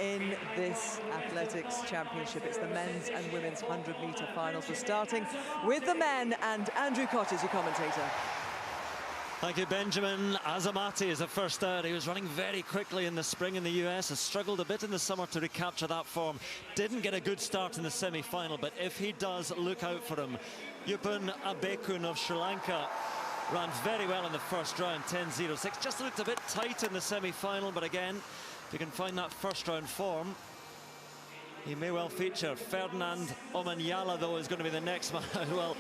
in this athletics championship. It's the men's and women's 100-metre finals. We're starting with the men, and Andrew Cott is your commentator. Thank you, Benjamin. Azamati is the first out. He was running very quickly in the spring in the US, has struggled a bit in the summer to recapture that form. Didn't get a good start in the semi-final, but if he does, look out for him. Yupan Abekun of Sri Lanka ran very well in the first round, 10.06. Just looked a bit tight in the semi-final, but again, if you can find that first round form, he may well feature. Ferdinand Omanyala, though, is going to be the next man out. Well,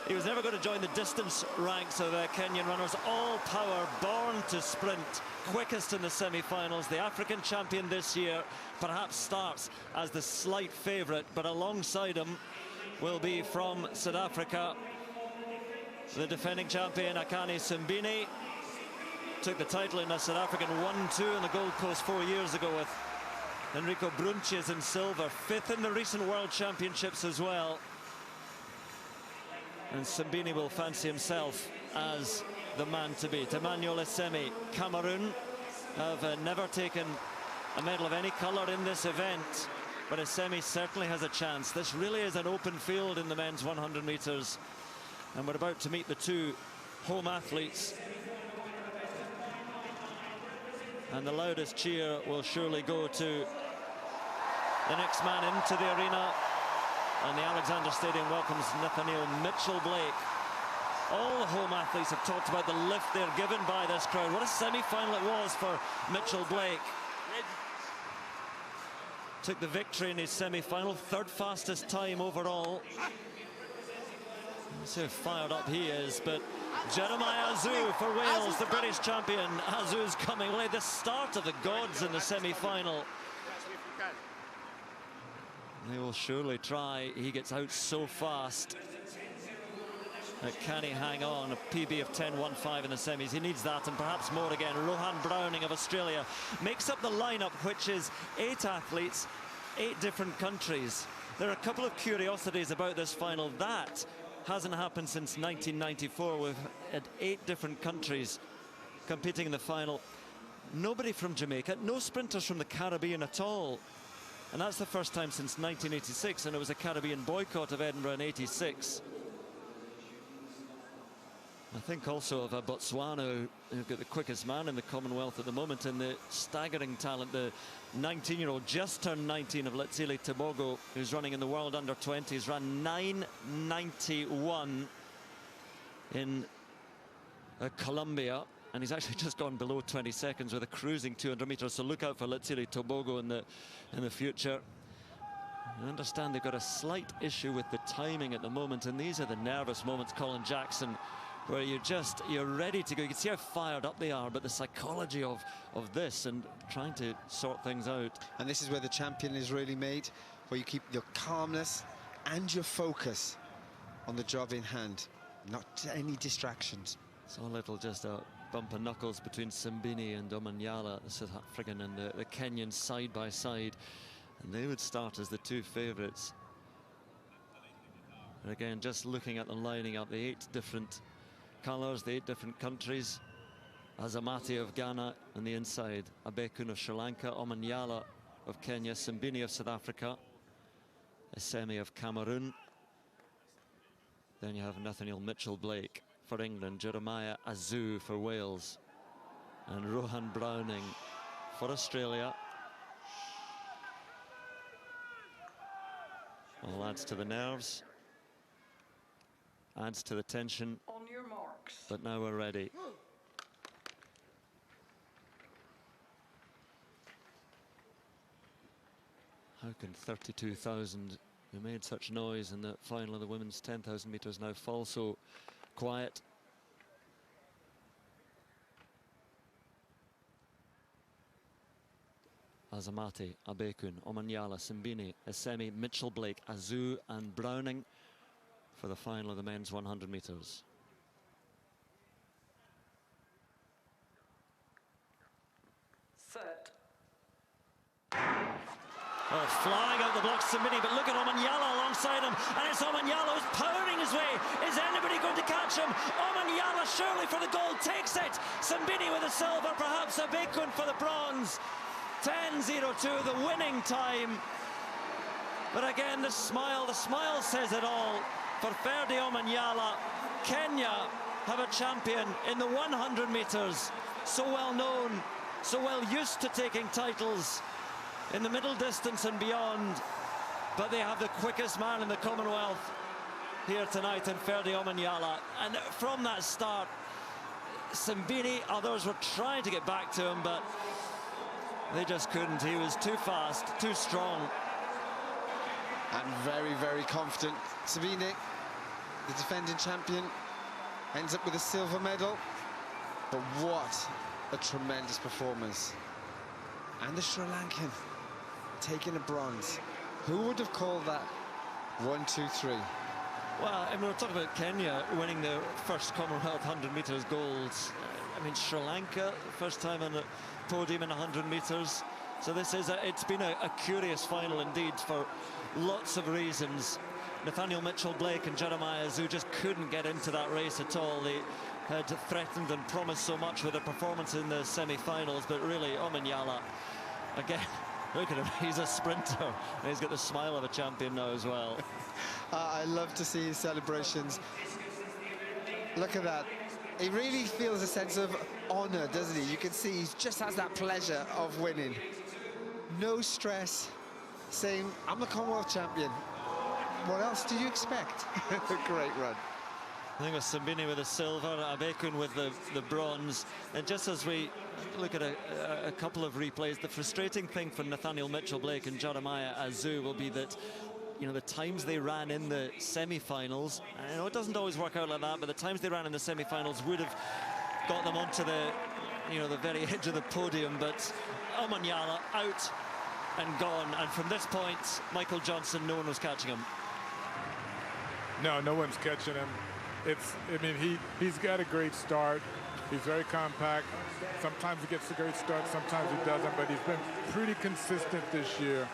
he was never going to join the distance ranks of Kenyan runners. All power, born to sprint, quickest in the semi-finals. The African champion this year perhaps starts as the slight favourite, but alongside him will be from South Africa, the defending champion Akani Simbine. Took the title in a South African 1-2 on the Gold Coast 4 years ago with Enrico Brunches in silver. 5th in the recent World Championships as well. And Simbine will fancy himself as the man to beat. Emmanuel Essemi, Cameroon, have never taken a medal of any colour in this event, but Essemi certainly has a chance. This really is an open field in the men's 100 metres, and we're about to meet the two home athletes. And the loudest cheer will surely go to the next man into the arena. And the Alexander Stadium welcomes Nathaniel Mitchell-Blake. All the home athletes have talked about the lift they're given by this crowd. What a semi-final it was for Mitchell-Blake. Took the victory in his semi-final, 3rd fastest time overall. Let's see how fired up he is, but Jeremiah Azu for Wales, the British champion. Azu's coming away, the start of the gods in the semi-final. They will surely try. He gets out so fast. Can he hang on? A PB of 10.15 in the semis. He needs that and perhaps more again. Rohan Browning of Australia makes up the lineup, which is 8 athletes, 8 different countries. There are a couple of curiosities about this final. That hasn't happened since 1994. We've had 8 different countries competing in the final. Nobody from Jamaica, no sprinters from the Caribbean at all. And that's the first time since 1986, and it was a Caribbean boycott of Edinburgh in '86. I think also of Botswana, who've got the quickest man in the Commonwealth at the moment, and the staggering talent, the 19-year-old, just turned 19, of Letsile Tebogo, who's running in the World Under-20s, ran 9.91 in Colombia. And he's actually just gone below 20 seconds with a cruising 200 metres. So look out for Letsile Tebogo in the future. I understand they've got a slight issue with the timing at the moment, and these are the nervous moments, Colin Jackson, where you're ready to go. You can see how fired up they are, but the psychology of this and trying to sort things out. And this is where the champion is really made, where you keep your calmness and your focus on the job in hand, not any distractions. So a little just a bump of knuckles between Simbine and Omanyala, the South African and the Kenyan side by side, and they would start as the 2 favourites. And again, just looking at them lining up, the 8 different colours, the 8 different countries. Azamati of Ghana on the inside, Abekun of Sri Lanka, Omanyala of Kenya, Simbine of South Africa, Essemi of Cameroon. Then you have Nathaniel Mitchell-Blake for England, Jeremiah Azu for Wales, and Rohan Browning for Australia. All adds to the nerves, adds to the tension. On your marks. But now we're ready. How can 32,000 who made such noise in the final of the women's 10,000 metres now fall so quiet? Azamati, Abekun, Omanyala, Simbine, Essemi, Mitchell-Blake, Azu and Browning for the final of the men's 100 metres. Set. Oh, flying out the blocks, Simbine, but look at Omanyala alongside him, and it's Omanyala who's powering his way. Is anybody going to catch him? Omanyala surely for the gold takes it. Simbine with the silver, perhaps Abekun for the bronze. 10:02, the winning time. But again, the smile says it all. For Ferdinand Omanyala, Kenya have a champion in the 100 meters. So well known, so well used to taking titles in the middle distance and beyond. But they have the quickest man in the Commonwealth here tonight in Ferdinand Omanyala. And from that start, Simbini, others were trying to get back to him, but they just couldn't. He was too fast, too strong. And very, very confident. Simbini, the defending champion, ends up with a silver medal. But what a tremendous performance. And the Sri Lankan taking a bronze. Who would have called that 1, 2, 3? Well, I mean, we're talking about Kenya winning the first Commonwealth 100 meters golds. I mean, Sri Lanka, first time on the podium in 100 meters. So this is it's been a curious final indeed for lots of reasons. Nathaniel Mitchell-Blake and Jeremiah Azu just couldn't get into that race at all. They had threatened and promised so much with their performance in the semi-finals, but really Omanyala, again, look at him, he's a sprinter. And he's got the smile of a champion now as well. I love to see his celebrations. Look at that. He really feels a sense of honor, doesn't he? You can see he just has that pleasure of winning. No stress, saying, I'm the Commonwealth champion. What else do you expect? Great run. I think it was Simbini with the silver, Abekun with the bronze. And just as we look at a couple of replays, the frustrating thing for Nathaniel Mitchell-Blake and Jeremiah Azu will be that, you know, the times they ran in the semi-finals, I know it doesn't always work out like that, but the times they ran in the semi-finals would have got them onto the, you know, the very edge of the podium. But Omanyala out and gone, and from this point, Michael Johnson, no one was catching him. No one's catching him. I mean, he's got a great start. He's very compact. Sometimes he gets a great start, sometimes he doesn't, but he's been pretty consistent this year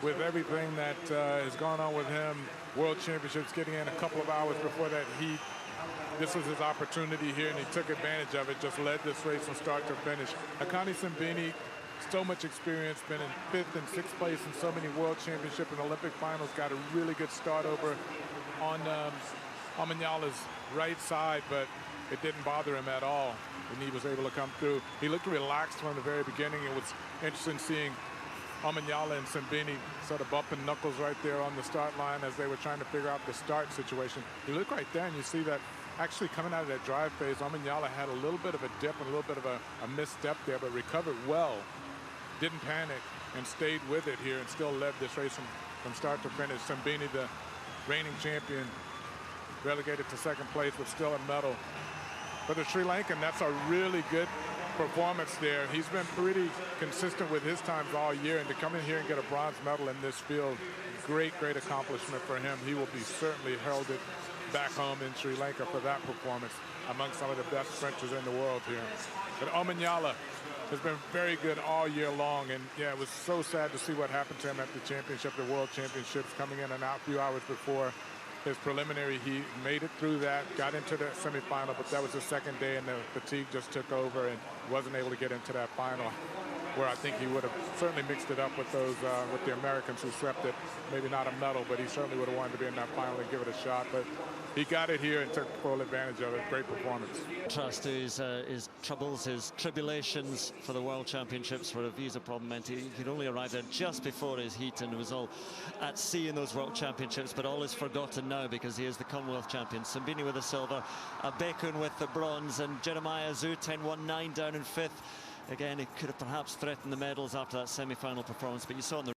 with everything that has gone on with him. World Championships, getting in a couple of hours before that heat. This was his opportunity here, and he took advantage of it, just led this race from start to finish. Akani Simbini, so much experience, been in 5th and 6th place in so many World Championship and Olympic finals, got a really good start over on Omanyala's right side, but it didn't bother him at all, and he was able to come through. He looked relaxed from the very beginning. It was interesting seeing Omanyala and Simbini sort of bumping knuckles right there on the start line as they were trying to figure out the start situation. You look right there and you see that actually coming out of that drive phase, Omanyala had a little bit of a dip and a little bit of a misstep there, but recovered well, didn't panic, and stayed with it here and still led this race from start to finish. Simbini, the reigning champion, relegated to 2nd place, but still a medal. For the Sri Lankan, that's a really good performance there. He's been pretty consistent with his times all year, and to come in here and get a bronze medal in this field, great accomplishment for him. He will be certainly heralded back home in Sri Lanka for that performance among some of the best sprinters in the world here. But Omanyala has been very good all year long, and yeah, it was so sad to see what happened to him at the championship, the World Championships, coming in and out a few hours before his preliminary heat. Made it through that, got into the semifinal, but that was the 2nd day, and the fatigue just took over and wasn't able to get into that final, where I think he would have certainly mixed it up with those with the Americans who swept it. Maybe not a medal, but he certainly would have wanted to be in that final and give it a shot. But he got it here and took full advantage of it. Great performance. Trust to his troubles, his tribulations for the World Championships, where a visa problem meant he'd only arrived there just before his heat, and it was all at sea in those World Championships. But all is forgotten now because he is the Commonwealth champion. Simbini with the silver, Abekun with the bronze, and Jeremiah Azu 10-1-9 down in 5th. Again, he could have perhaps threatened the medals after that semi-final performance, but you saw in the